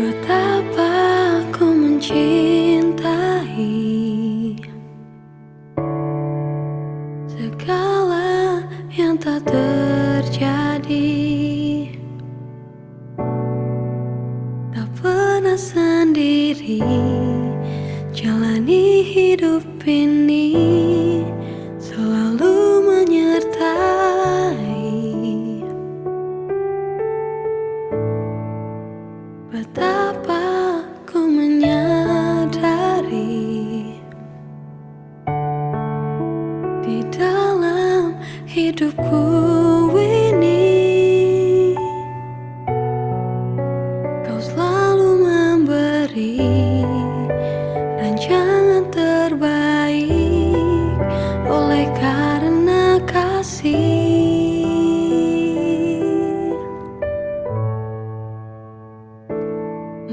Betapa ku mencintai segala yang tak terjadi. Tak pernah sendiri jalani hidup ini, selalu menyertai. Betapa ku menyadari di dalam hidupku ini kau selalu memberi rancangan terbaik oleh karena kasih.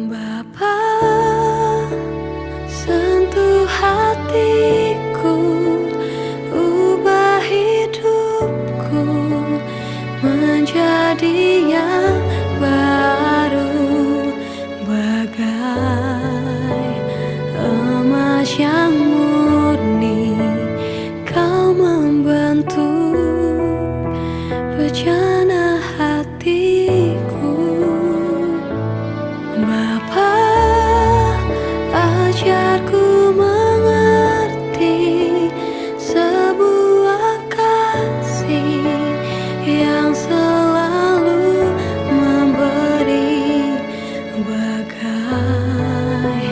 Bapa, sentuh hatiku, ubah hidupku menjadi yang baru, bagai emas yang murni. Kau membentuk bejana hatiku. Bapa, ajarku mengerti sebuah kasih yang selalu memberi, bagai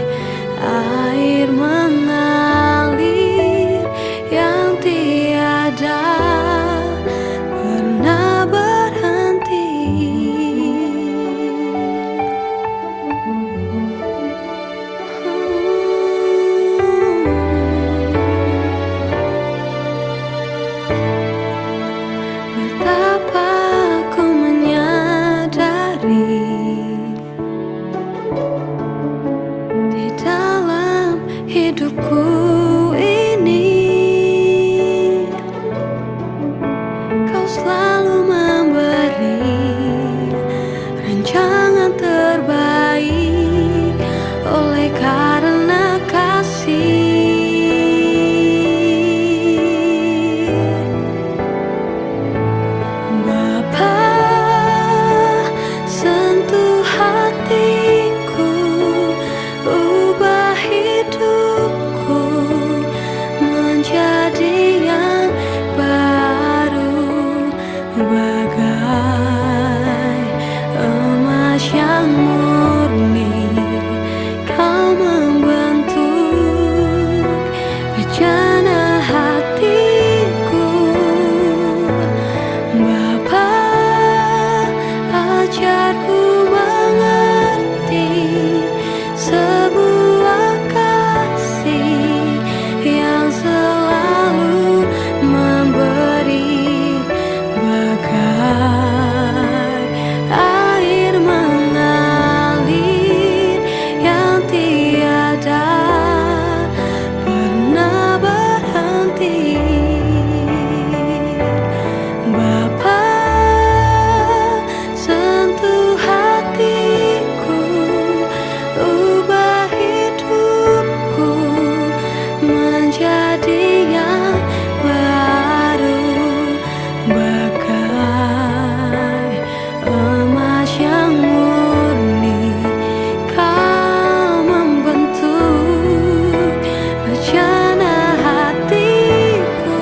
air mengalir yang tiada pernah berhenti. Betapa ku menyadari di dalam hidupku ini kau selalu memberi rancangan terbaik oleh karena kasih. Bapa, sentuh hatiku, ubah hidupku menjadi yang baru, bagai emas yang murni. Kau membentuk bejana hatiku. Bapa, ajarku mengerti sebuah kasih yang selalu memberi, bagai air mengalir yang tiada pernah berhenti. Bapa, sentuh hatiku, ubah hidupku menjadi yang baru, bagai emas yang murni. Kau membentuk bejana hatiku.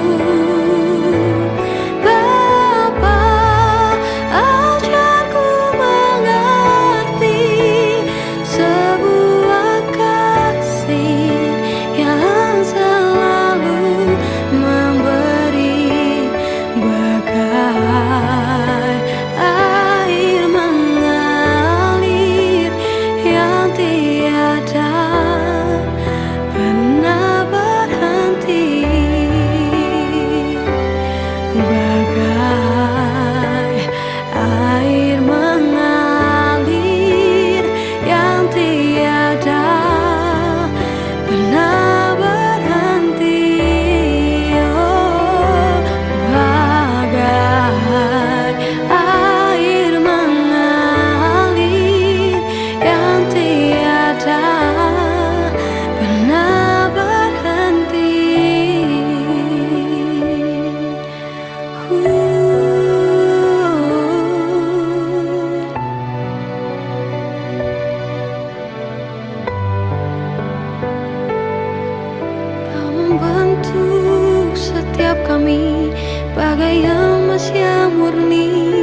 Bapa, ajarku mengerti sebuah kasih yang selalu memberi, bagai air mengalir yang tiada pernah berhenti, bagai air mengalir yang tiada pernah berhenti. Oh, bagai air mengalir yang tiada bagai emas yang murni.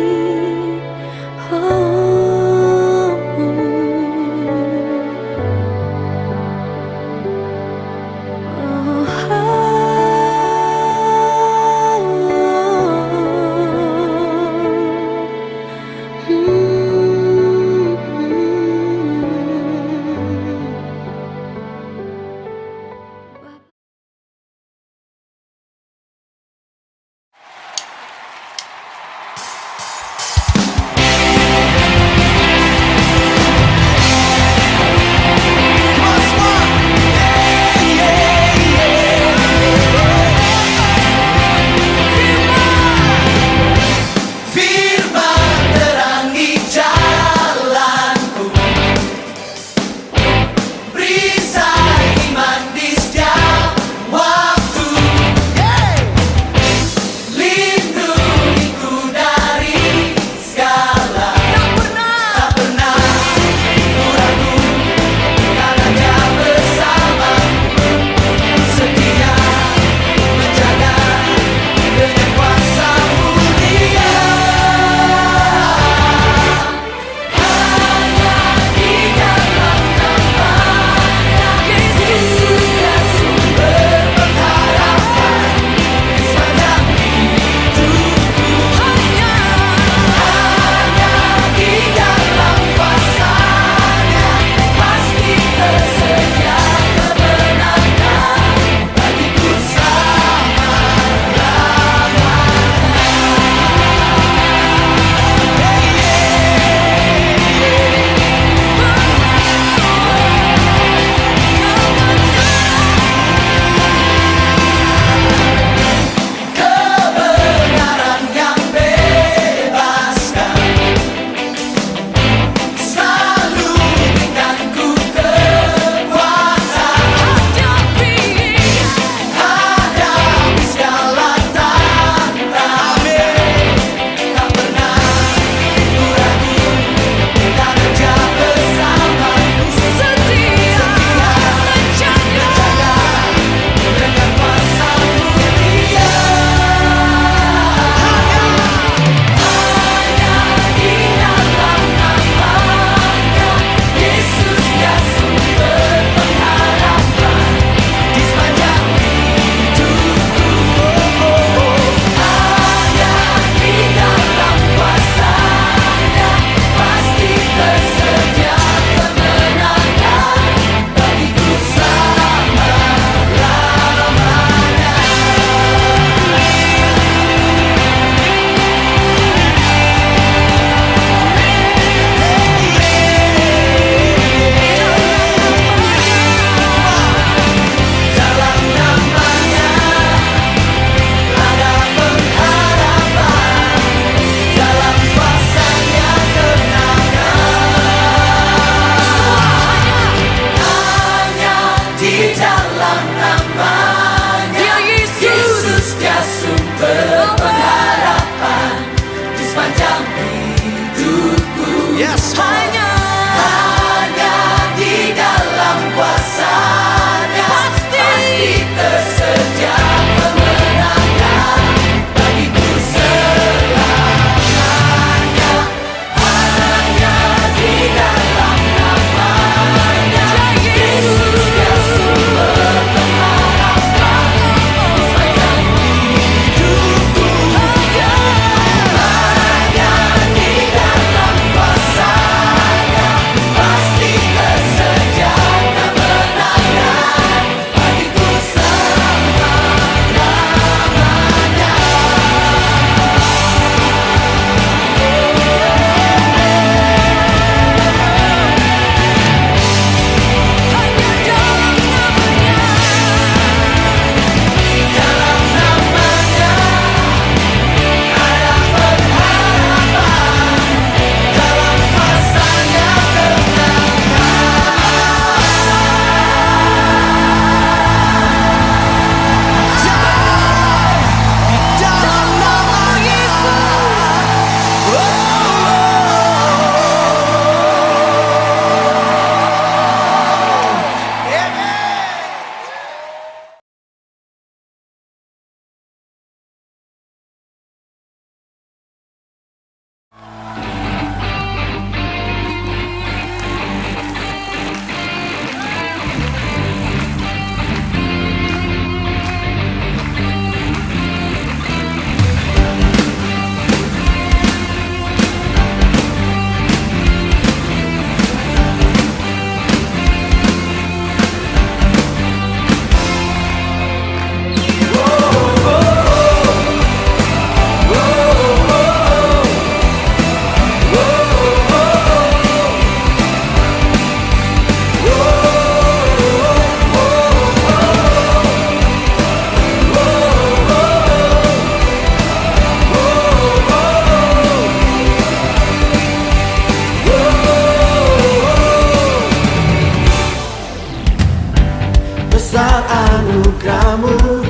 anugerahmu,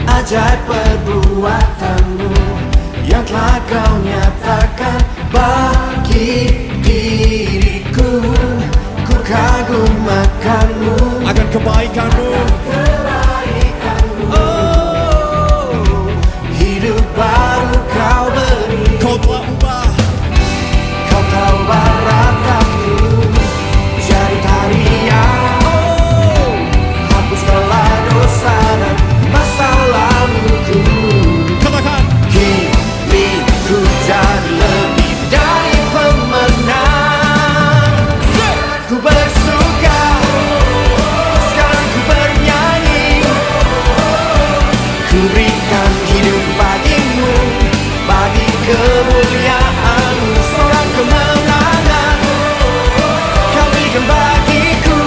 ajaib perbuatanmu yang telah kau nyatakan bagi diriku. Ku kagum akanmu, akan kebaikanmu. Oh, hidup baru kau beri. Kau telah ubah, Kau tahu baratku jadi tarian. Oh, hapuskanlah dosa dan masa laluku. katakan Hidupku jadi lebih dari pemenang. Ku bersuka, sekarang ku bernyanyi. Ku berikan hidup bagimu, bagi kemuliaan-Mu. Seorang kemenangan kau berikan bagiku.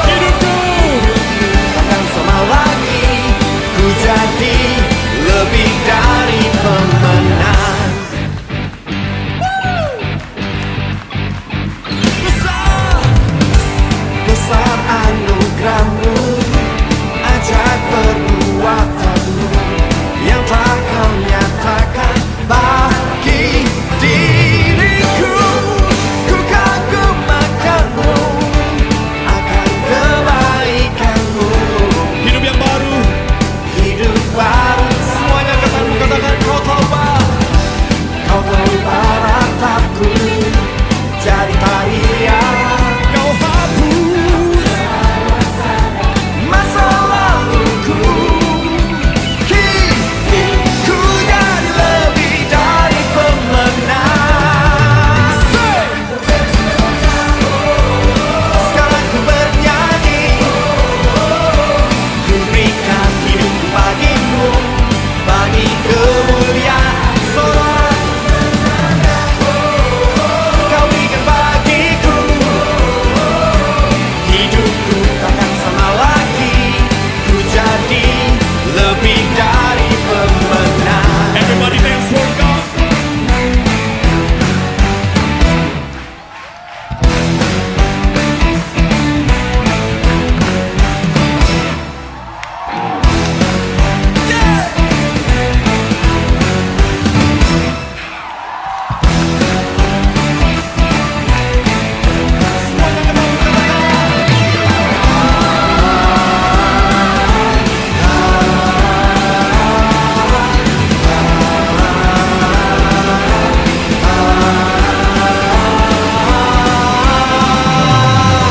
hidupku. Takkan sama lagi, ku jadi lebih dari pemenang. Besar, besar anugerahmu, ajaib perbuatanmu yang telah kau nyatakan bagi diriku. Ku kagum akanmu, akan kebaikanmu. Hidup yang baru, Hidup baru, semuanya katakan kau tobat. Kau tahu baratku jadi tarian. kau hapus Masa laluku, hidupku jadi lebih dari pemenang. Sekarang ku bernyanyi, ku berikan hidup bagimu, bagi kemuliaan. Sorak kau berikan bagiku. Hidupku takkan sama lagi, ku jadi lebih dari pemenang. everybody dance for God.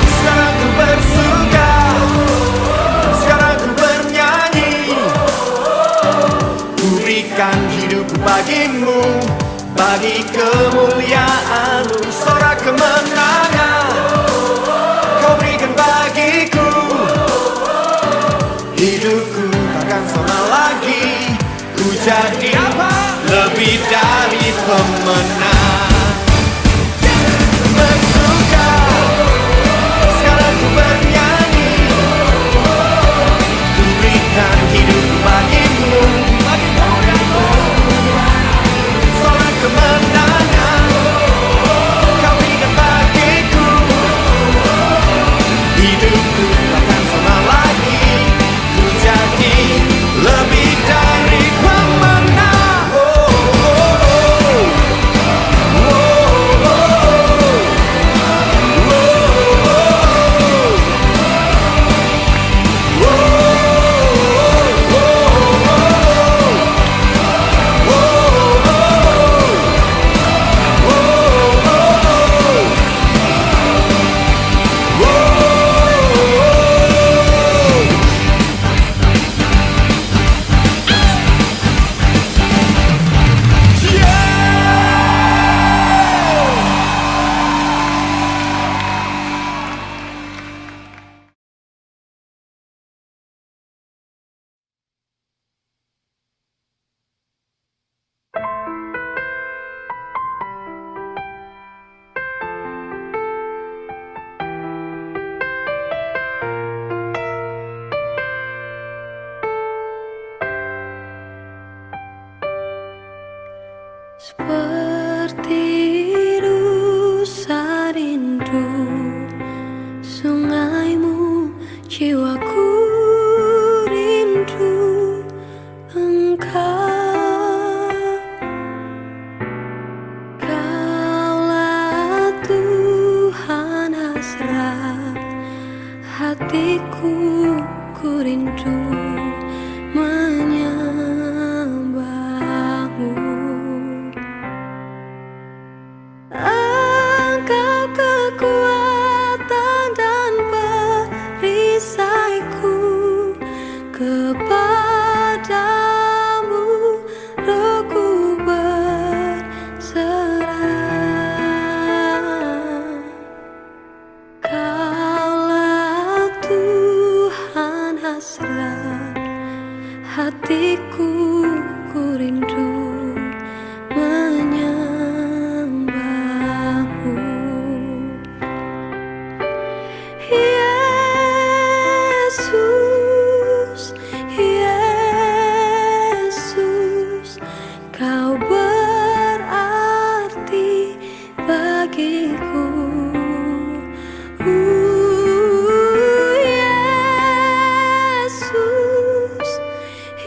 Sekarang ku bersuka, sekarang ku bernyanyi. Ku berikan hidupku bagimu, bagi kemuliaan-Mu. Sorak kemenangan kau berikan bagiku. Hidupku takkan sama lagi, ku jadi apa? Lebih dari pemenang. Bersuka, sekarang ku bernyanyi. Ku berikan hidup bagimu, bagi kemuliaan-Mu. Sorak kemenangan kau berikan bagiku. Hidupku takkan sama lagi, ku jadi lebih dari pemenang. Oh, oh, oh. Seperti rusa rindu sungaimu, jiwaku hatiku ku rindu menyembahmu. Engkau kekuatan dan perisaiku, kepadamu rohku berserah. Kaulah Tuhan hasrat hatiku, ku rindu menyembahmu. Yesus, Yesus, kau berarti bagiku. Yesus,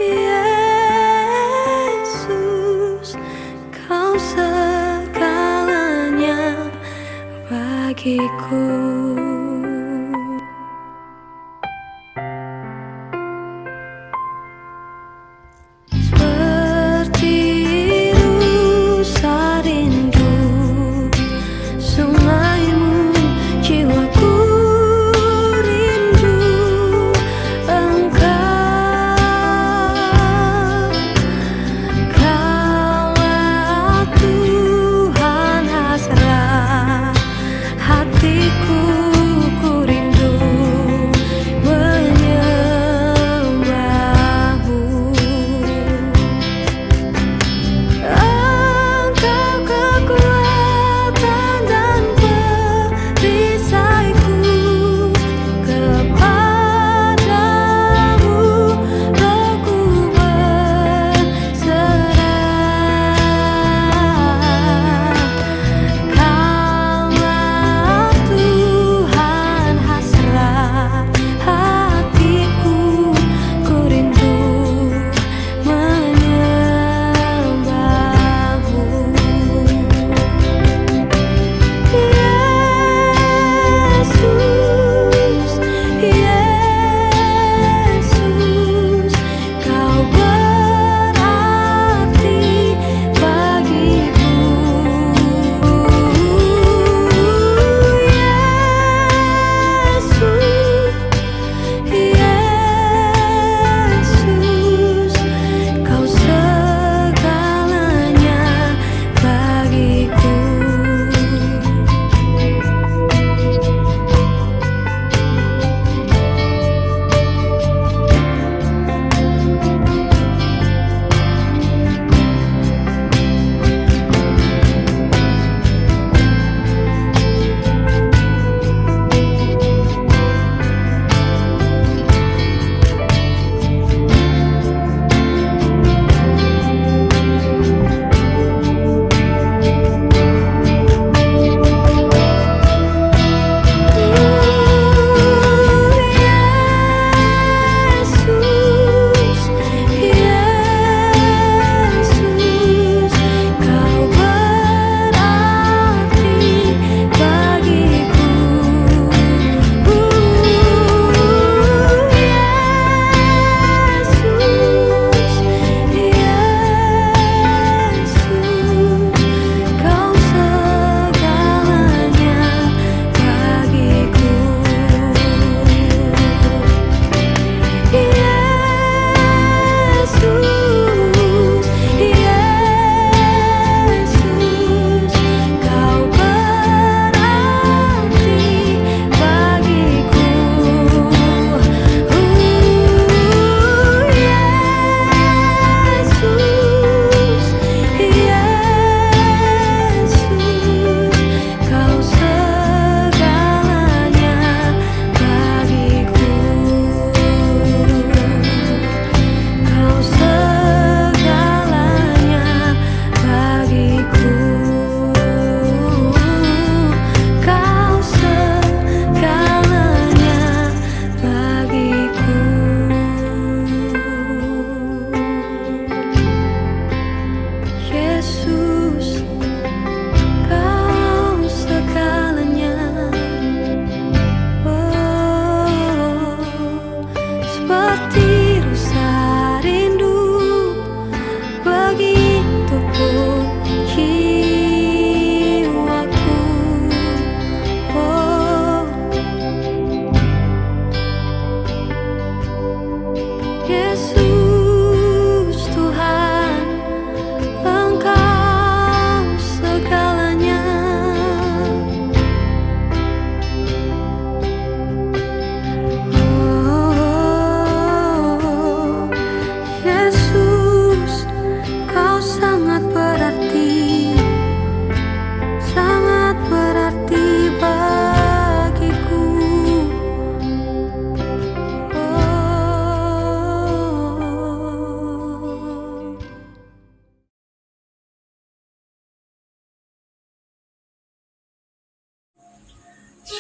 Yesus, kau segalanya bagiku.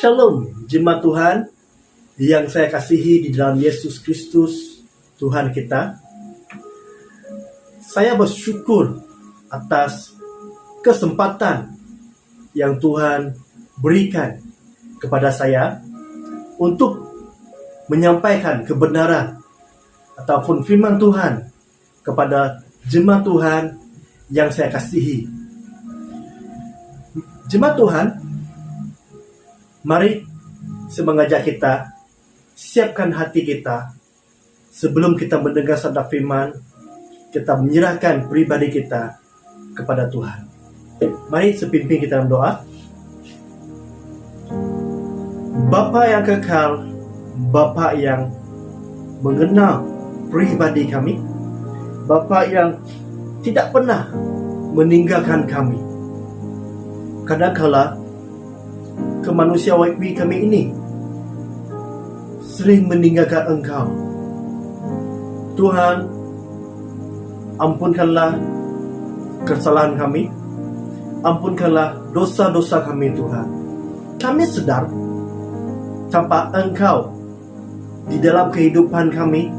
Shalom jemaat Tuhan yang saya kasihi di dalam Yesus Kristus Tuhan kita. Saya bersyukur atas kesempatan yang Tuhan berikan kepada saya untuk menyampaikan kebenaran ataupun firman Tuhan kepada jemaat Tuhan yang saya kasihi. Jemaat Tuhan, mari saya mengajak kita, siapkan hati kita sebelum kita mendengar sabda firman, kita menyerahkan pribadi kita kepada Tuhan. Mari sepimpin kita dalam doa. Bapa yang kekal, Bapa yang mengenal pribadi kami, Bapa yang tidak pernah meninggalkan kami. Kadangkala kemanusiaan kami ini sering meninggalkan Engkau. Tuhan, ampunkanlah kesalahan kami, ampunkanlah dosa-dosa kami Tuhan. Kami sedar tanpa Engkau di dalam kehidupan kami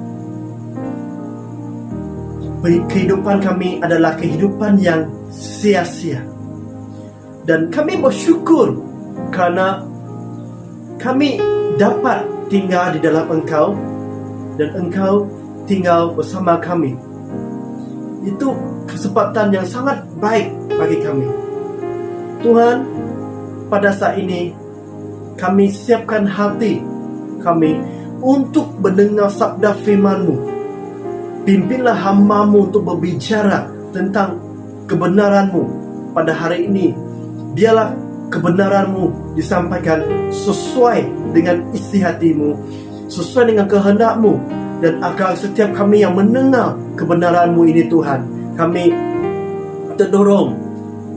adalah kehidupan yang sia-sia. Dan kami bersyukur karena kami dapat tinggal di dalam Engkau dan Engkau tinggal bersama kami. Itu kesempatan yang sangat baik bagi kami. Tuhan, pada saat ini kami siapkan hati kami untuk mendengar sabda firman-Mu. Pimpinlah hamba-Mu untuk berbicara tentang kebenaran-Mu pada hari ini. Biarlah kebenaran-Mu disampaikan sesuai dengan isi hati-Mu, sesuai dengan kehendak-Mu. Dan agar setiap kami yang mendengar kebenaran-Mu ini Tuhan, kami terdorong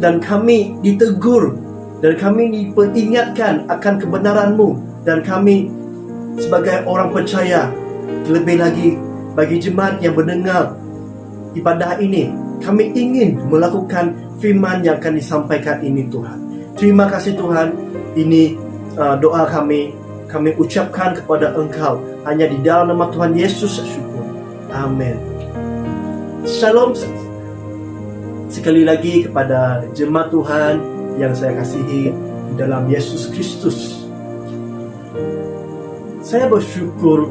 dan kami ditegur dan kami diperingatkan akan kebenaran-Mu. Dan kami sebagai orang percaya, lebih lagi bagi jemaat yang mendengar ibadah ini, kami ingin melakukan firman yang akan disampaikan ini Tuhan. Terima kasih Tuhan. Ini doa kami ucapkan kepada Engkau hanya di dalam nama Tuhan Yesus syukur. Amin. Shalom sekali lagi kepada jemaat Tuhan yang saya kasihi di dalam Yesus Kristus. Saya bersyukur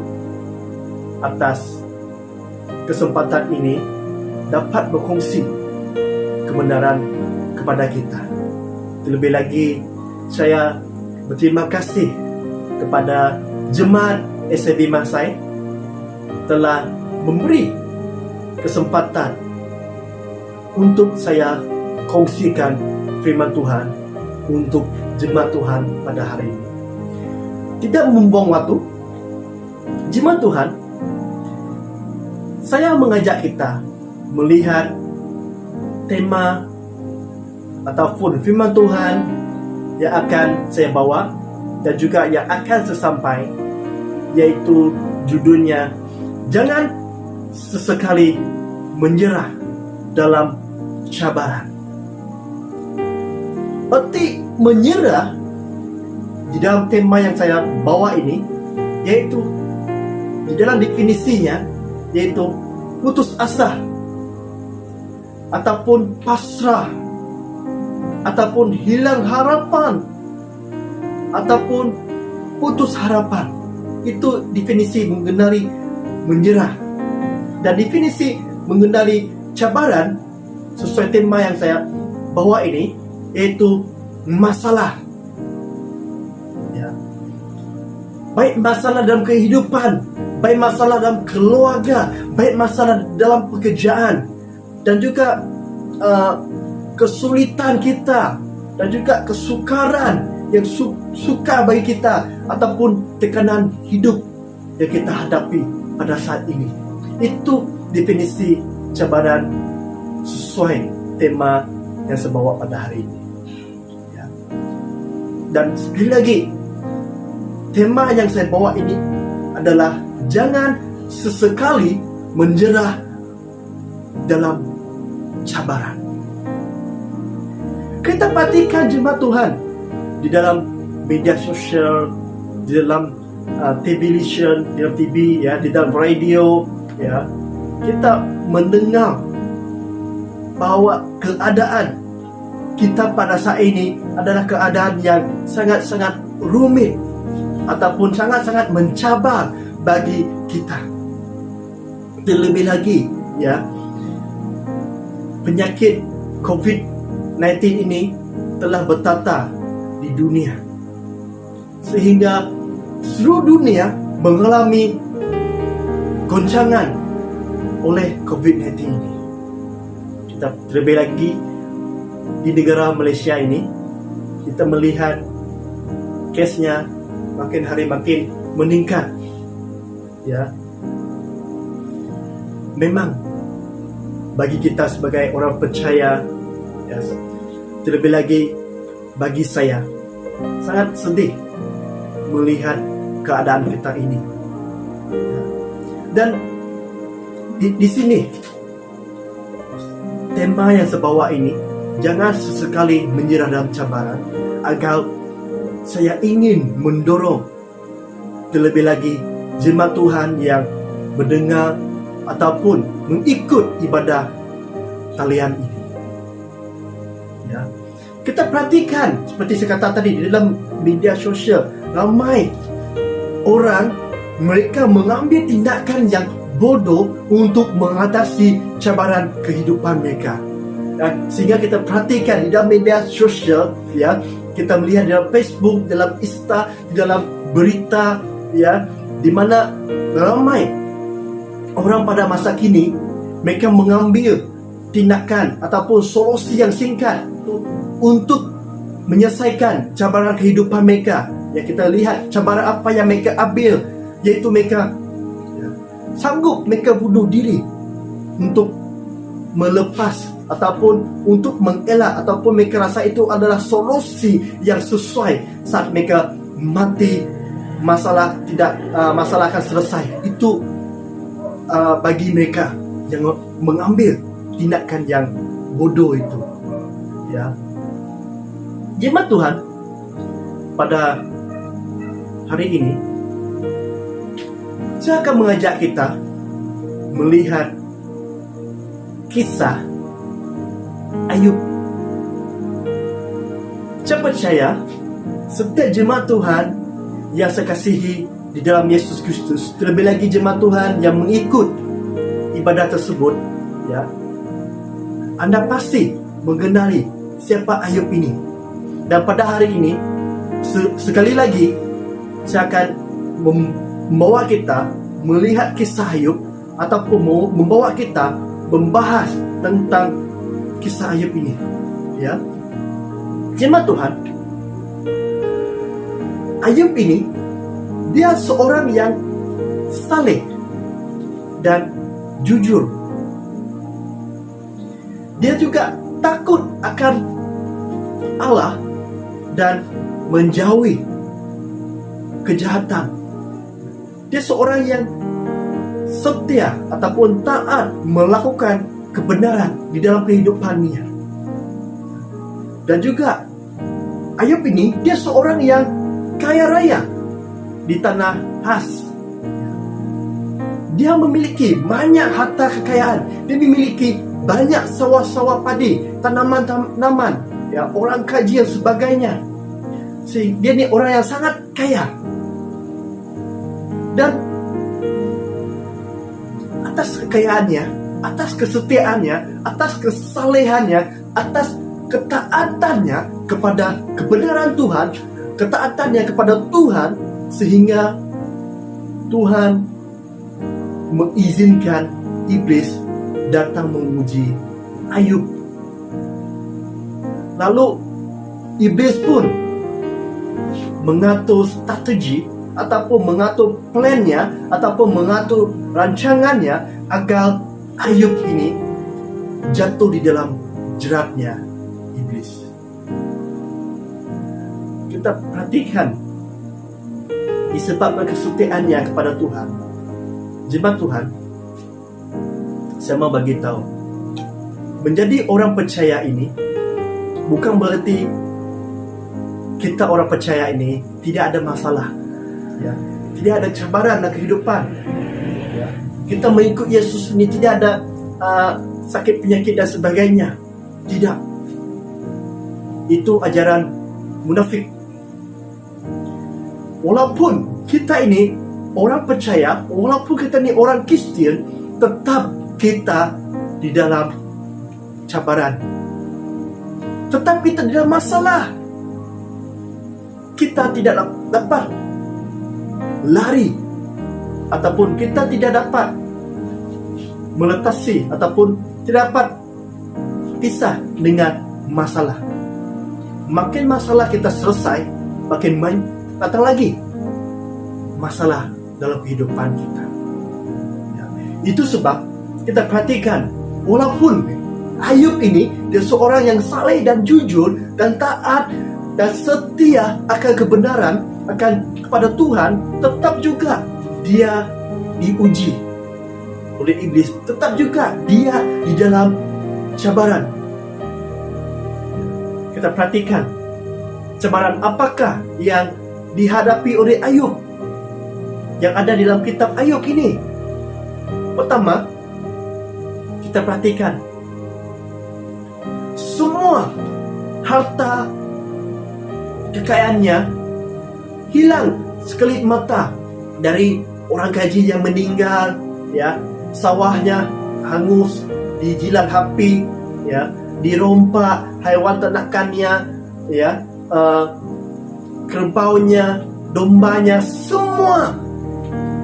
atas kesempatan ini dapat berkongsi kebenaran kepada kita. Terlebih lagi, saya berterima kasih kepada jemaat SAB Masai telah memberi kesempatan untuk saya kongsikan firman Tuhan untuk jemaat Tuhan pada hari ini. Tidak membuang waktu, jemaat Tuhan, saya mengajak kita melihat tema ataupun firman Tuhan yang akan saya bawa dan juga yang akan saya sampaikan, yaitu judulnya jangan sesekali menyerah dalam cabaran. Arti menyerah di dalam tema yang saya bawa ini, yaitu di dalam definisinya, yaitu putus asa ataupun pasrah ataupun hilang harapan ataupun putus harapan. Itu definisi mengenai menyerah. Dan definisi mengenai cabaran sesuai tema yang saya bawa ini, yaitu masalah. Ya. Baik masalah dalam kehidupan, baik masalah dalam keluarga, baik masalah dalam pekerjaan, dan juga kesulitan kita, dan juga kesukaran yang sukar bagi kita, ataupun tekanan hidup yang kita hadapi pada saat ini. Itu definisi cabaran sesuai tema yang saya bawa pada hari ini. Ya. Dan sekali lagi, tema yang saya bawa ini adalah jangan sesekali menyerah dalam cabaran. Kita perhatikan jemaat Tuhan di dalam media sosial, di dalam television, di dalam TV, ya, di dalam radio, ya, kita mendengar bahawa keadaan kita pada saat ini adalah keadaan yang sangat-sangat rumit ataupun sangat-sangat mencabar bagi kita. Terlebih lagi, ya, penyakit COVID-19 ini telah bertata di dunia, sehingga seluruh dunia mengalami goncangan oleh COVID-19 ini. Kita terlebih lagi di negara Malaysia ini, kita melihat kesnya makin hari makin meningkat. Ya, memang bagi kita sebagai orang percaya, ya, terlebih lagi bagi saya, sangat sedih melihat keadaan kita ini. Ya. Dan di sini tema yang saya bawa ini, jangan sesekali menyerah dalam cabaran, agar saya ingin mendorong terlebih lagi jemaat Tuhan yang mendengar ataupun mengikut ibadah talian ini. Ya. Kita perhatikan seperti saya kata tadi, di dalam media sosial ramai orang, mereka mengambil tindakan yang bodoh untuk mengatasi cabaran kehidupan mereka. Sehingga kita perhatikan di dalam media sosial, ya, kita melihat dalam Facebook, dalam Insta, di dalam berita, ya, di mana ramai orang pada masa kini mereka mengambil tindakan ataupun solusi yang singkat untuk menyelesaikan cabaran kehidupan mereka. Ya, kita lihat cabaran apa yang mereka ambil, yaitu mereka sanggup mereka bunuh diri untuk melepas ataupun untuk mengelak, ataupun mereka rasa itu adalah solusi yang sesuai saat mereka mati, masalah akan selesai. Itu bagi mereka yang mengambil tindakan yang bodoh itu. Ya, jemaat Tuhan, pada hari ini saya akan mengajak kita melihat kisah Ayub. Saya percaya setiap jemaat Tuhan yang saya kasihi di dalam Yesus Kristus, terlebih lagi jemaat Tuhan yang mengikut ibadah tersebut, ya, Anda pasti mengenali siapa Ayub ini. Dan pada hari ini, sekali lagi saya akan membawa kita melihat kisah Ayub, ataupun membawa kita membahas tentang kisah Ayub ini. Ya, jemaat Tuhan, Ayub ini dia seorang yang saleh dan jujur. Dia juga takut akan Allah dan menjauhi kejahatan. Dia seorang yang setia ataupun taat melakukan kebenaran di dalam kehidupannya. Dan juga Ayub ini dia seorang yang kaya raya di tanah Has. Dia memiliki banyak harta kekayaan. Dia memiliki banyak sawah-sawah padi, tanaman-tanaman, ya, orang kaji dan sebagainya. Dia ni orang yang sangat kaya. Dan atas kekayaannya, atas kesetiaannya, atas kesalehannya, atas ketaatannya kepada kebenaran Tuhan, ketaatannya kepada Tuhan, sehingga Tuhan mengizinkan iblis datang menguji Ayub. Lalu iblis pun mengatur strategi ataupun mengatur plannya ataupun mengatur rancangannya agar Ayub ini jatuh di dalam jeratnya iblis. Kita perhatikan disebabkan kesetiaannya kepada Tuhan. Jemaat Tuhan, saya mau bagi tahu, menjadi orang percaya ini bukan berarti kita orang percaya ini tidak ada masalah, ya. Tidak ada cabaran dalam kehidupan, ya. Kita mengikut Yesus ini tidak ada sakit penyakit dan sebagainya. Tidak. Itu ajaran munafik. Walaupun kita ini orang percaya, walaupun kita ini orang Kristen, tetap kita di dalam cabaran. Tetap kita di dalam masalah. Kita tidak dapat lari, ataupun kita tidak dapat meletasi, ataupun tidak dapat pisah dengan masalah. Makin masalah kita selesai, makin datang lagi masalah dalam kehidupan kita, ya. Itu sebab kita perhatikan, walaupun Ayub ini dia seorang yang saleh dan jujur dan taat dan setia akan kebenaran, akan kepada Tuhan, tetap juga dia diuji oleh iblis. Tetap juga dia di dalam cabaran. Kita perhatikan cabaran apakah yang dihadapi oleh Ayub yang ada di dalam kitab Ayub ini. Pertama, kita perhatikan semua harta kekayaannya hilang sekelip mata. Dari orang gaji yang meninggal, ya, sawahnya hangus, dijilat api, ya, dirompak haiwan ternakannya, ya, kerbaunya, dombanya, semua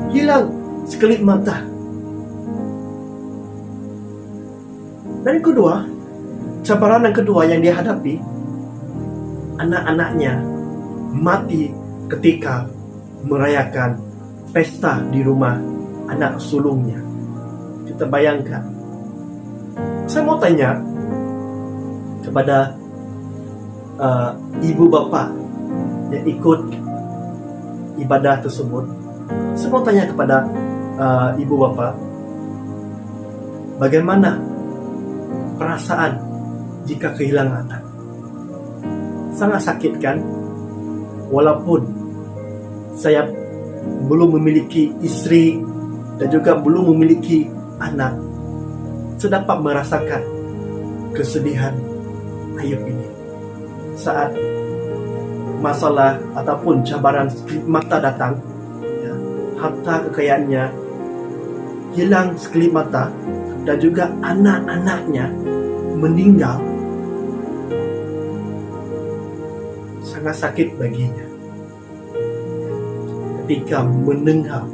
hilang sekelip mata. Dan yang kedua, cabaran yang kedua yang dia hadapi, anak-anaknya mati ketika merayakan pesta di rumah anak sulungnya. Kita bayangkan. Saya mau tanya kepada ibu bapa yang ikut ibadah tersebut. Saya mau tanya kepada ibu bapa, bagaimana perasaan jika kehilangan anak? Sangat sakit kan? Walaupun saya belum memiliki istri dan juga belum memiliki anak, saya dapat merasakan kesedihan Ayub ini saat masalah ataupun cabaran sekelip mata datang, ya, harta kekayaannya hilang sekelip mata dan juga anak-anaknya meninggal. Sangat sakit baginya ketika mendengar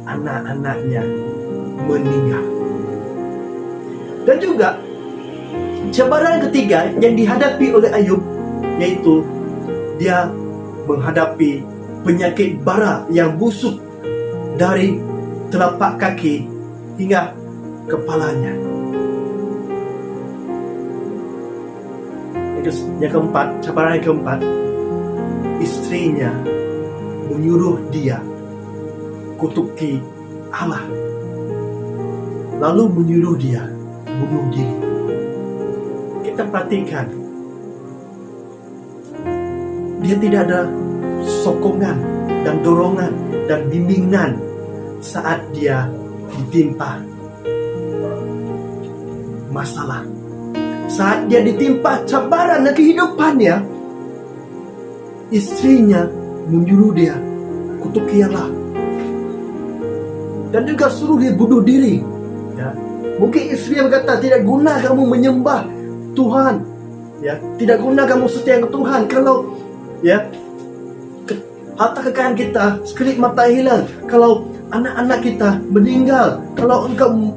anak-anaknya meninggal. Dan juga cabaran ketiga yang dihadapi oleh Ayub, yaitu dia menghadapi penyakit bara yang busuk dari telapak kaki hingga kepalanya. Yang keempat, cabaran yang keempat, istrinya menyuruh dia kutuki Allah, lalu menyuruh dia bunuh diri. Kita perhatikan, dia tidak ada sokongan dan dorongan dan bimbingan saat dia ditimpa masalah, saat dia ditimpa cabaran dalam kehidupannya. Istrinya menyuruh dia kutuki Allah dan juga suruh dia bunuh diri, ya. Mungkin istri yang berkata, tidak guna kamu menyembah Tuhan, ya, tidak guna kamu setia ke Tuhan kalau, ya, harta kekayaan kita sekelip mata hilang, kalau anak-anak kita meninggal, kalau engkau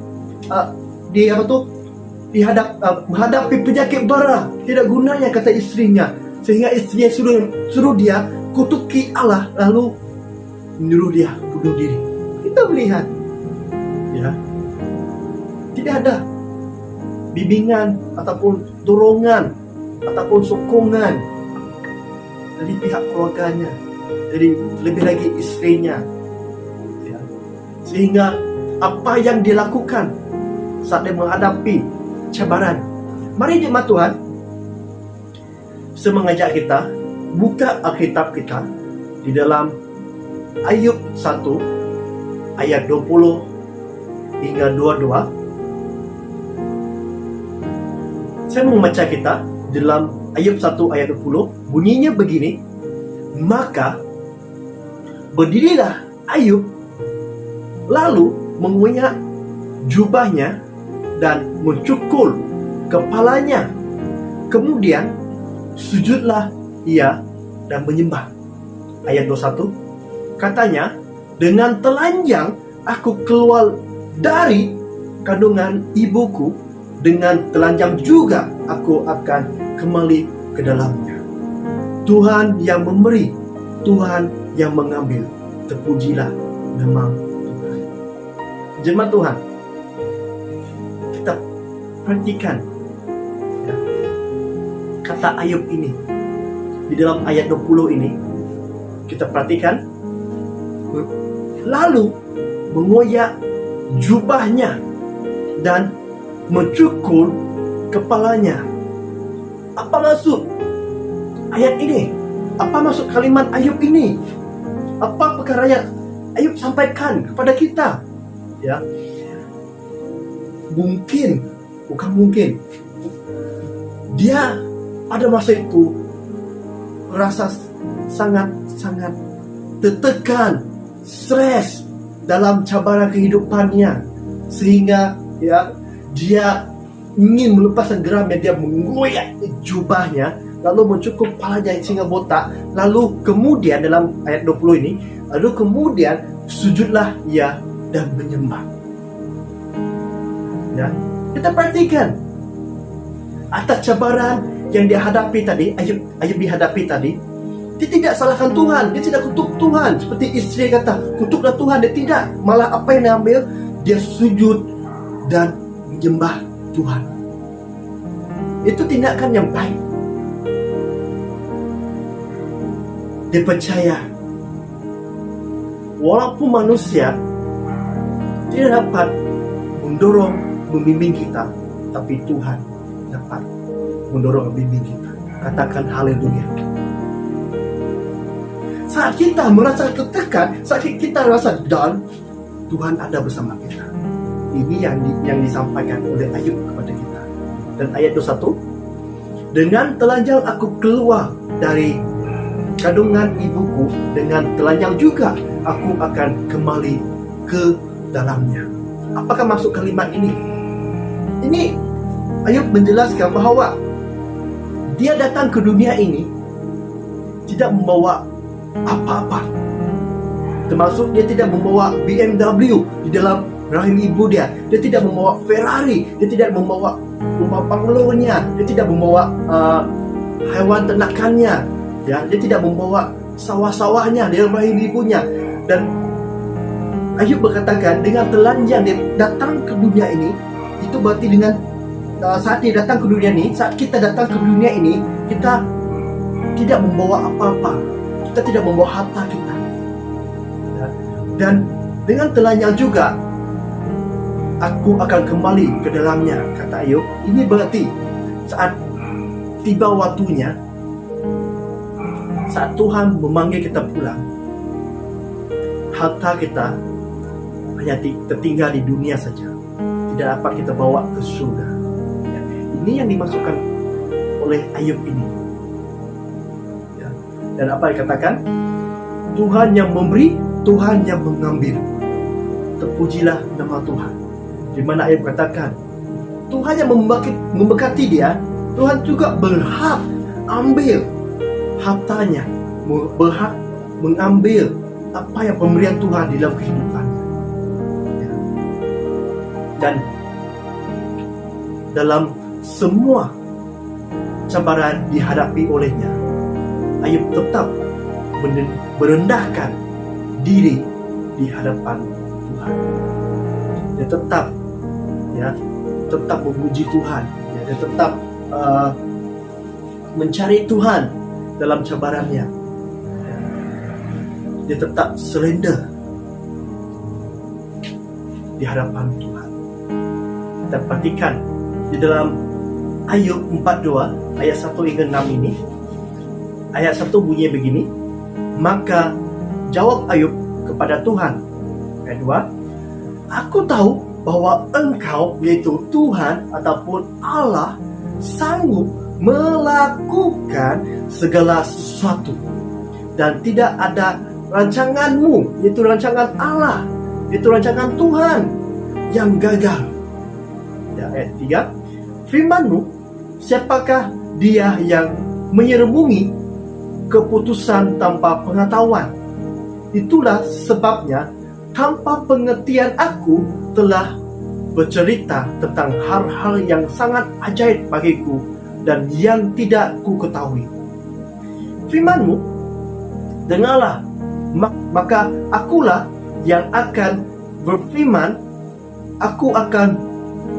menghadapi penyakit bara, tidak gunanya, kata istrinya. Sehingga istrinya suruh dia kutuki Allah, lalu menyuruh dia bunuh diri. Kita melihat, ya, tidak ada bimbingan ataupun dorongan ataupun sokongan dari pihak keluarganya, dari lebih lagi istrinya, ya. Sehingga apa yang dilakukan saat dia menghadapi cabaran, mari jemaat Tuhan, saya mengajak kita buka Alkitab kita di dalam Ayub 1 ayat 20 hingga 22. Saya mau membaca kita dalam Ayub 1 ayat 20. Bunyinya begini, maka berdirilah Ayub, lalu menguyak jubahnya dan mencukur kepalanya. Kemudian sujudlah ia dan menyembah. Ayat 21, katanya, dengan telanjang aku keluar dari kandungan ibuku, dengan telanjang juga aku akan kembali ke dalamnya. Tuhan yang memberi, Tuhan yang mengambil, terpujilah nama Tuhan. Jemaat Tuhan, kita perhatikan ya, kata Ayub ini di dalam ayat 20 ini. Kita perhatikan, lalu mengoyak jubahnya dan mencukur kepalanya. Apa maksud ayat ini? Apa maksud kalimat Ayub ini? Apa perkara yang Ayub sampaikan kepada kita? Ya, mungkin, bukan mungkin, dia pada masa itu rasa sangat tertekan, stres dalam cabaran kehidupannya, sehingga ya dia ingin melepaskan geramnya. Dia mengoyak jubahnya, lalu mencukur kepalanya sehingga botak. Lalu kemudian dalam ayat 20 ini, lalu kemudian sujudlah ia dan menyembah. Ya, kita perhatikan atas cabaran yang dihadapi tadi, Ayub dihadapi tadi, dia tidak salahkan Tuhan, dia tidak kutuk Tuhan seperti istri kata, kutuklah Tuhan. Dia tidak, malah apa yang dia ambil, dia sujud dan menyembah Tuhan. Itu tindakan yang baik. Dia percaya walaupun manusia tidak dapat mendorong, membimbing kita, tapi Tuhan dapat mendorong, membimbing kita. Katakan haleluya. Saat kita merasa tertekan, saat kita rasa down, Tuhan ada bersama kita. Ini yang disampaikan oleh Ayub kepada kita. Dan ayat 21, dengan telanjang aku keluar dari kandungan ibuku, dengan telanjang juga aku akan kembali ke dalamnya. Apakah maksud kalimat ini? Ini Ayub menjelaskan bahawa dia datang ke dunia ini tidak membawa apa-apa. Termasuk dia tidak membawa BMW di dalam rahim ibu dia. Dia tidak membawa Ferrari. Dia tidak membawa rumah banglonya. Dia tidak membawa haiwan ternakannya. Ya, dia tidak membawa sawah-sawahnya di dalam rahim ibunya. Dan Ayub berkatakan, dengan telanjang dia datang ke dunia ini. Itu berarti dengan saat dia datang ke dunia ini, saat kita datang ke dunia ini, kita tidak membawa apa-apa. Kita tidak membawa harta kita. Ya. Dan dengan telanjang juga aku akan kembali ke dalamnya, kata Ayub. Ini berarti saat tiba waktunya, saat Tuhan memanggil kita pulang, harta kita hanya tertinggal di dunia saja, tidak dapat kita bawa ke surga. Ya. Ini yang dimasukkan oleh Ayub ini. Ya. Dan apa dikatakan? Tuhan yang memberi, Tuhan yang mengambil. Terpujilah nama Tuhan. Di mana Ayub katakan, Tuhan yang memberkati dia, Tuhan juga berhak ambil hartanya, berhak mengambil apa yang pemberian Tuhan di dalam kehidupannya. Ya. Dan dalam semua cabaran dihadapi olehnya, Ayub tetap merendahkan diri di hadapan Tuhan. Dia tetap memuji Tuhan. Dia tetap mencari Tuhan dalam cabarannya. Dia tetap surrender di hadapan Tuhan. Kita perhatikan di dalam Ayub 42 ayat 1 hingga 6 ini, Ayat 1 bunyi begini, maka jawab Ayub kepada Tuhan. Ayat 2, aku tahu bahwa engkau, yaitu Tuhan ataupun Allah, sanggup melakukan segala sesuatu, dan tidak ada rancanganmu, yaitu rancangan Allah, yaitu rancangan Tuhan, yang gagal. Ya, ayat 3, firman-Mu, siapakah dia yang menyeremungi keputusan tanpa pengetahuan? Itulah sebabnya tanpa pengertian aku telah bercerita tentang hal-hal yang sangat ajaib bagiku dan yang tidak ku ketahui. Firman-Mu, dengarlah, maka akulah yang akan berfirman. Aku akan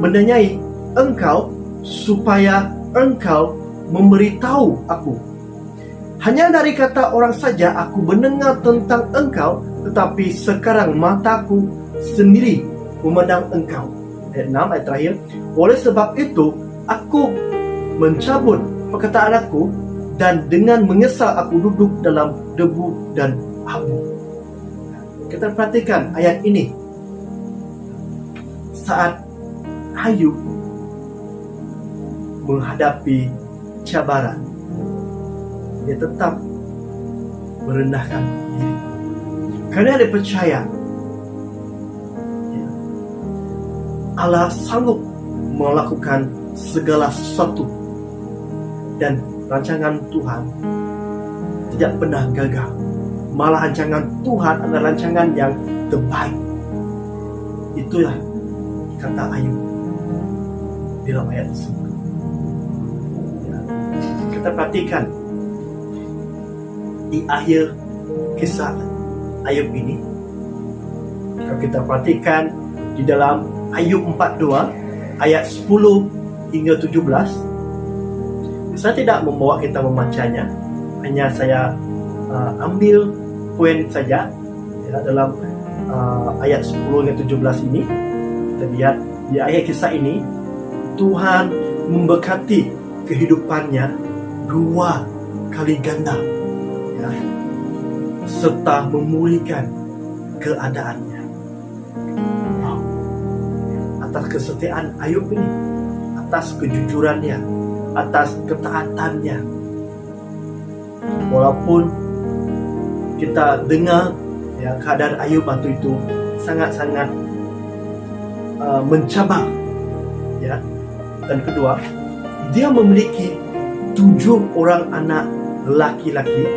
menanyai engkau supaya engkau memberitahu aku. Hanya dari kata orang saja aku mendengar tentang engkau, tetapi sekarang mataku sendiri memandang engkau. Ayat 6, ayat terakhir, oleh sebab itu aku mencabut perkataan aku, dan dengan menyesal aku duduk dalam debu dan abu. Kita perhatikan ayat ini. Saat Ayub menghadapi cabaran, dia tetap merendahkan diri karena dia percaya Allah sanggup melakukan segala sesuatu, dan rancangan Tuhan tidak pernah gagal. Malah rancangan Tuhan adalah rancangan yang terbaik. Itulah kata Ayub di dalam ayat tersebut. Ya. Kita perhatikan di akhir kisah Ayub ini, kalau kita perhatikan di dalam Ayub 42 ayat 10 hingga 17, saya tidak membawa kita membacanya, hanya saya ambil poin saja ya, dalam ayat 10 hingga 17 ini. Kita lihat di akhir kisah ini, Tuhan memberkati kehidupannya 2 kali ganda ya, serta memulihkan keadaannya. Wow. Atas kesetiaan Ayub ini, atas kejujurannya, atas ketaatannya. Walaupun kita dengar ya, keadaan Ayub waktu itu sangat-sangat mencabar ya. Dan kedua, dia memiliki 7 orang anak laki-laki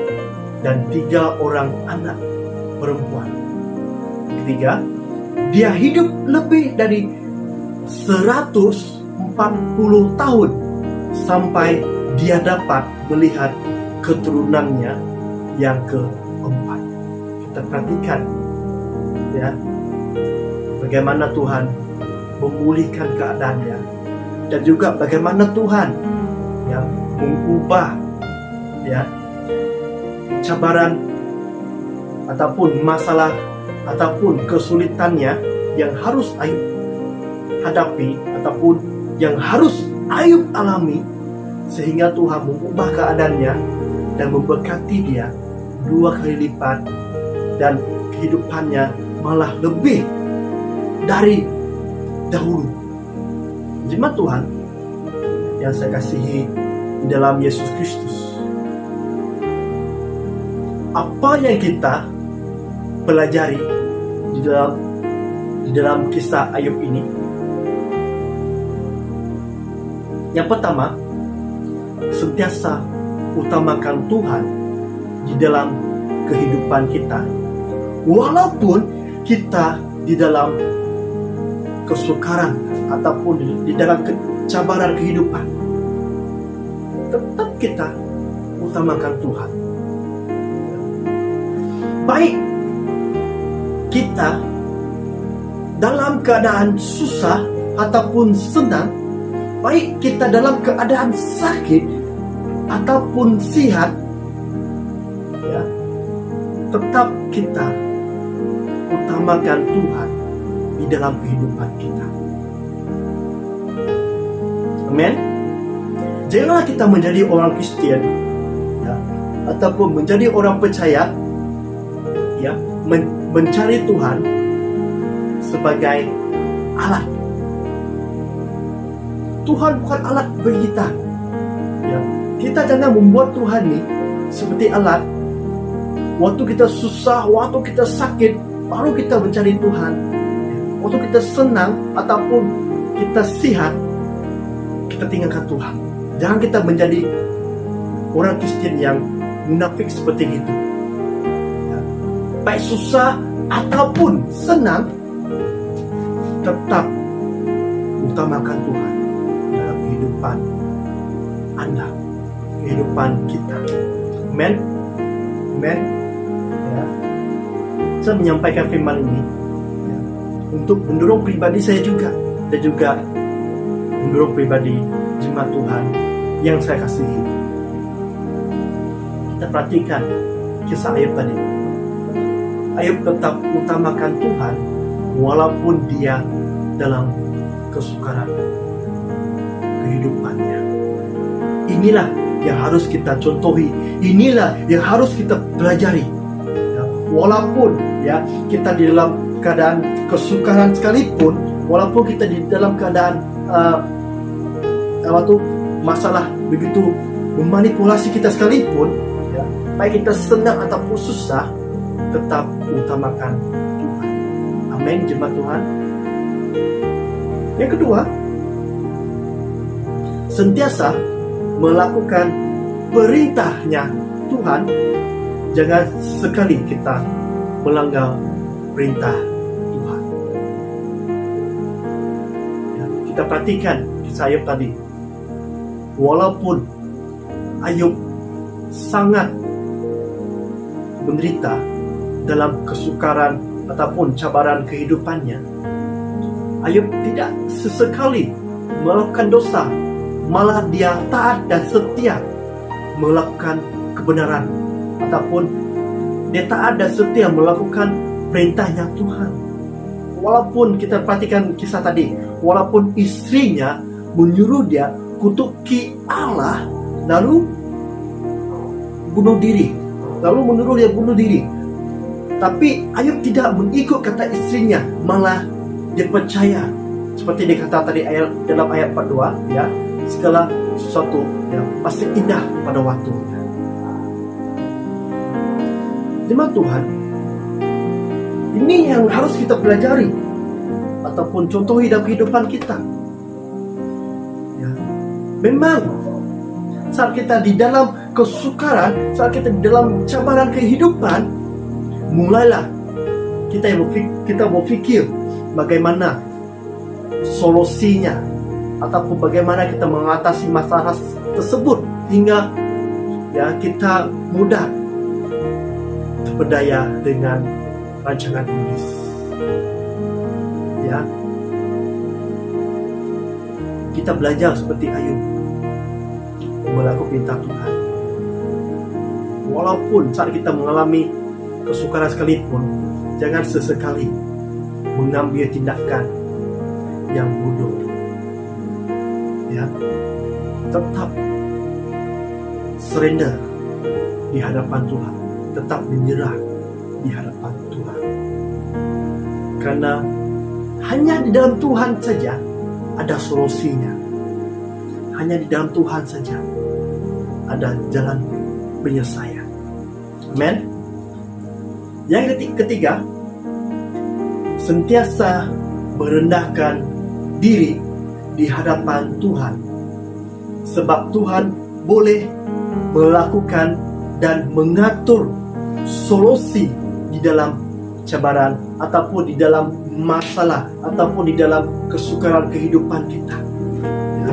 dan 3 orang anak perempuan. Ketiga, dia hidup lebih dari 140 tahun sampai dia dapat melihat keturunannya yang keempat. Kita perhatikan ya, bagaimana Tuhan memulihkan keadaannya, dan juga bagaimana Tuhan yang mengubah ya cabaran ataupun masalah ataupun kesulitannya yang harus Ayub hadapi ataupun yang harus Ayub alami, sehingga Tuhan mengubah keadaannya dan memberkati dia 2 kali lipat, dan kehidupannya malah lebih dari dahulu. Jemaat Tuhan yang saya kasihi di dalam Yesus Kristus, apa yang kita pelajari di dalam kisah Ayub ini? Yang pertama, sentiasa utamakan Tuhan di dalam kehidupan kita, walaupun kita di dalam kesukaran ataupun di dalam cabaran kehidupan, tetap kita utamakan Tuhan. Baik kita dalam keadaan susah ataupun senang, baik kita dalam keadaan sakit ataupun sihat ya, tetap kita utamakan Tuhan di dalam kehidupan kita. Amin. Janganlah kita menjadi orang Kristen ya, ataupun menjadi orang percaya, ya, mencari Tuhan sebagai alat. Tuhan bukan alat bagi kita. Ya, kita jangan membuat Tuhan ini seperti alat. Waktu kita susah, waktu kita sakit, baru kita mencari Tuhan. Waktu kita senang ataupun kita sihat, kita tinggalkan Tuhan. Jangan kita menjadi orang Kristen yang munafik seperti itu. Ya, baik susah ataupun senang, tetap utamakan Tuhan dalam kehidupan Anda, kehidupan kita. Amen. Amen. Ya. Saya menyampaikan firman ini, ya, untuk mendorong pribadi saya juga, dan juga mendorong pribadi jemaat Tuhan yang saya kasihi. Kita perhatikan kisah Ayub tadi. Ayub tetap utamakan Tuhan walaupun dia dalam kesukaran kehidupannya. Inilah yang harus kita contohi. Inilah yang harus kita pelajari. Ya, walaupun ya kita di dalam keadaan kesukaran sekalipun, walaupun kita di dalam keadaan masalah begitu memanipulasi kita sekalipun, ya, baik kita senang ataupun susah, tetap utamakan Tuhan. Amin, jemaat Tuhan. Yang kedua, sentiasa melakukan perintahnya Tuhan. Jangan sekali kita melanggar perintah Tuhan. Ya, kita perhatikan kisah Ayub tadi. Walaupun Ayub sangat menderita dalam kesukaran ataupun cabaran kehidupannya, Ayub tidak sesekali melakukan dosa. Malah dia taat dan setia melakukan kebenaran, ataupun dia taat dan setia melakukan perintahnya Tuhan. Walaupun kita perhatikan kisah tadi, walaupun istrinya menyuruh dia kutuki Allah, lalu bunuh diri, lalu menyuruh dia bunuh diri, tapi Ayub tidak mengikut kata istrinya, malah dia percaya seperti dikata tadi dalam ayat 42, ya, segala sesuatu yang pasti indah pada waktunya. Jemaat Tuhan, ini yang harus kita pelajari ataupun contohi dalam kehidupan kita. Ya, memang saat kita di dalam kesukaran, saat kita di dalam cabaran kehidupan, mulailah kita berpikir bagaimana solusinya, ataupun bagaimana kita mengatasi masalah tersebut, hingga ya kita mudah terpedaya dengan rancangan iblis. Ya, kita belajar seperti Ayub melakukan perintah Tuhan. Walaupun saat kita mengalami kesukaran sekalipun, jangan sesekali mengambil tindakan yang bodoh. Ya, tetap surrender di hadapan Tuhan, tetap menyerah di hadapan Tuhan. Karena hanya di dalam Tuhan saja ada solusinya. Hanya di dalam Tuhan saja ada jalan penyelesaian. Amen. Yang ketiga, sentiasa merendahkan diri di hadapan Tuhan, sebab Tuhan boleh melakukan dan mengatur solusi di dalam cabaran ataupun di dalam masalah ataupun di dalam kesukaran kehidupan kita. Ya,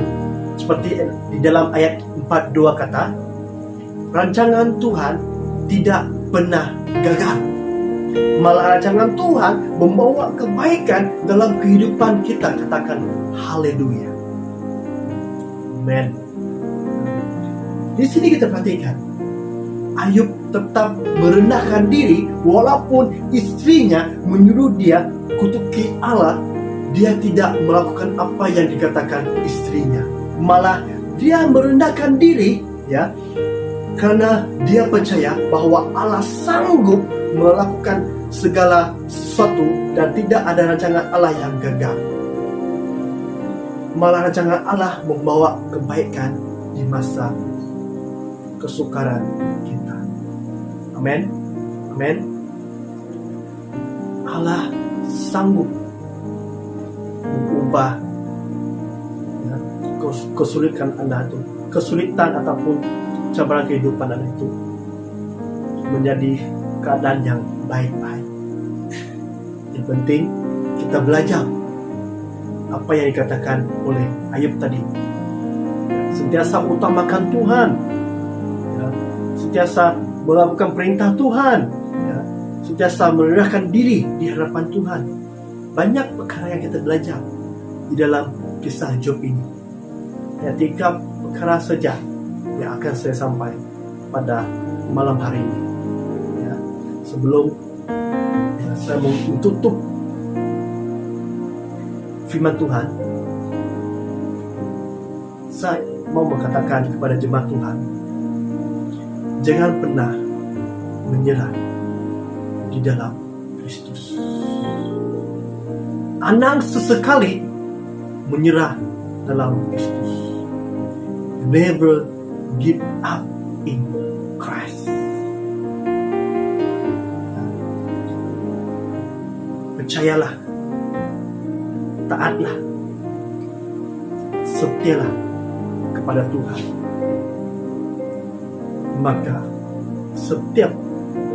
seperti di dalam ayat 42 kata, rancangan Tuhan tidak pernah gagal. Malah rancangan Tuhan membawa kebaikan dalam kehidupan kita. Katakan haleluya. Amen. Di sini kita perhatikan, Ayub tetap merendahkan diri walaupun istrinya menyuruh dia kutuki Allah. Dia tidak melakukan apa yang dikatakan istrinya. Malah dia merendahkan diri, ya, Karena dia percaya bahwa Allah sanggup melakukan segala sesuatu dan tidak ada rancangan Allah yang gagal. Malah rancangan Allah membawa kebaikan di masa kesukaran kita. Amin. Amin. Allah sanggup mengubah kesulitan Anda itu, kesulitan ataupun cabaran kehidupan Anda itu menjadi keadaan yang baik-baik. Yang penting kita belajar apa yang dikatakan oleh Ayub tadi. Sentiasa utamakan Tuhan, ya. Sentiasa melakukan perintah Tuhan, ya. Sentiasa merendahkan diri di hadapan Tuhan. Banyak perkara yang kita belajar di dalam kisah Job ini. Ya, 3 perkara saja yang akan saya sampaikan pada malam hari ini. Ya, sebelum saya menutup firman Tuhan, saya mau mengatakan kepada jemaat Tuhan, jangan pernah menyerah di dalam Kristus. Anda sesekali menyerah dalam Kristus. Never give up in Christ. Percayalah, taatlah, setialah kepada Tuhan. Maka setiap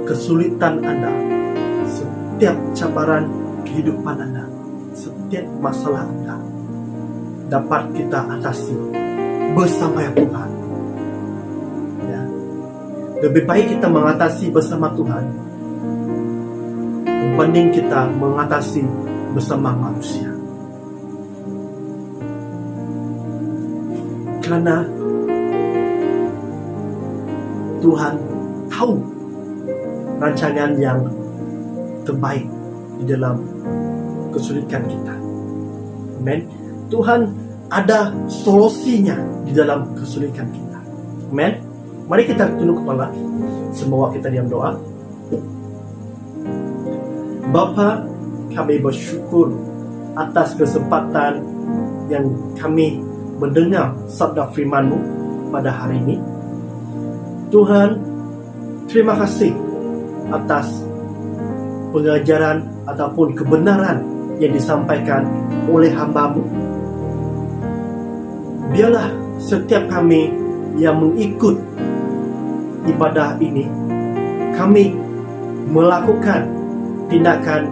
kesulitan Anda, setiap cabaran kehidupan Anda, setiap masalah Anda dapat kita atasi bersama Tuhan. Ya. Lebih baik kita mengatasi bersama Tuhan dibanding kita mengatasi bersama manusia. Karena Tuhan tahu rancangan yang terbaik di dalam kesulitan kita. Amen. Tuhan ada solusinya di dalam kesulitan kita. Amen. Mari kita tunduk kepala, semua kita diam doa. Bapa, kami bersyukur atas kesempatan yang kami mendengar sabda firman-Mu pada hari ini. Tuhan, terima kasih atas pengajaran ataupun kebenaran yang disampaikan oleh hamba-Mu. Biarlah setiap kami yang mengikut ibadah ini, kami melakukan tindakan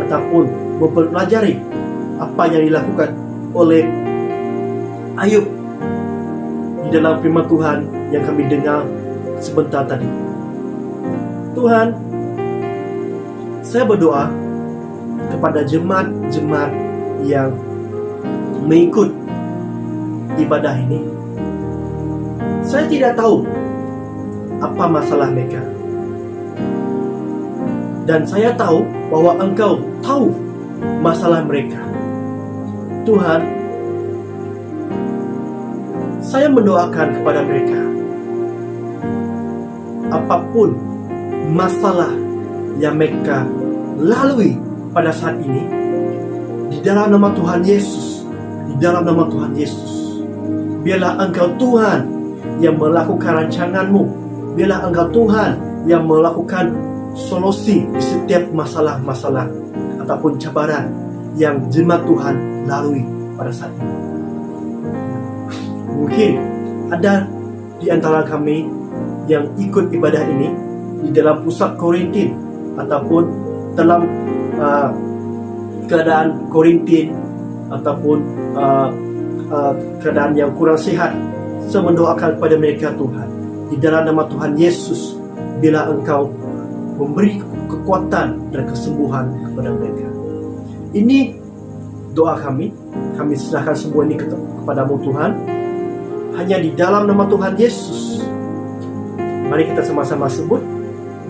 ataupun mempelajari apa yang dilakukan oleh Ayub di dalam firman Tuhan yang kami dengar sebentar tadi. Tuhan, saya berdoa kepada jemaat-jemaat yang mengikut ibadah ini. Saya tidak tahu apa masalah mereka, dan saya tahu bahwa Engkau tahu masalah mereka. Tuhan, saya mendoakan kepada mereka, apapun masalah yang mereka lalui pada saat ini, di dalam nama Tuhan Yesus, di dalam nama Tuhan Yesus, biarlah Engkau Tuhan yang melakukan rancangan-Mu. Biarlah Engkau Tuhan yang melakukan solusi di setiap masalah-masalah ataupun cabaran yang jemaat Tuhan lalui pada saat ini. Mungkin ada di antara kami yang ikut ibadah ini di dalam pusat Korintin ataupun dalam keadaan Korintin ataupun keadaan yang kurang sehat. Saya mendoakan kepada mereka, Tuhan, di dalam nama Tuhan Yesus, bila Engkau memberi kekuatan dan kesembuhan kepada mereka. Ini doa kami serahkan semua ini kepada-Mu Tuhan, hanya di dalam nama Tuhan Yesus. Mari kita sama-sama sebut,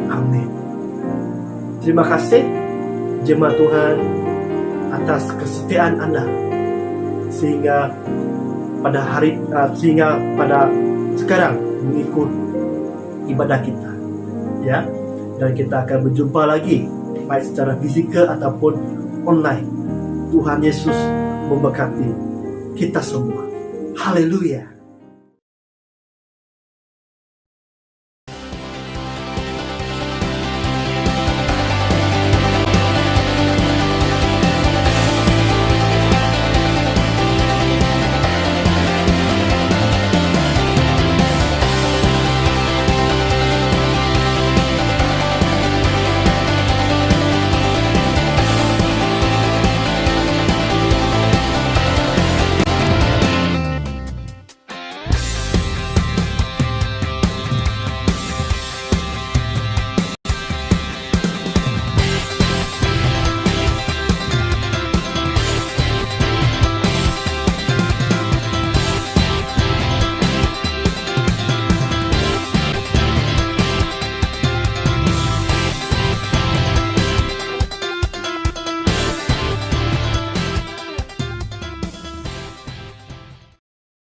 amin. Terima kasih jemaat Tuhan atas kesetiaan Anda, sehingga pada sekarang mengikut ibadah kita, ya. Dan kita akan berjumpa lagi, baik secara fisikal ataupun online. Tuhan Yesus memberkati kita semua. Haleluya.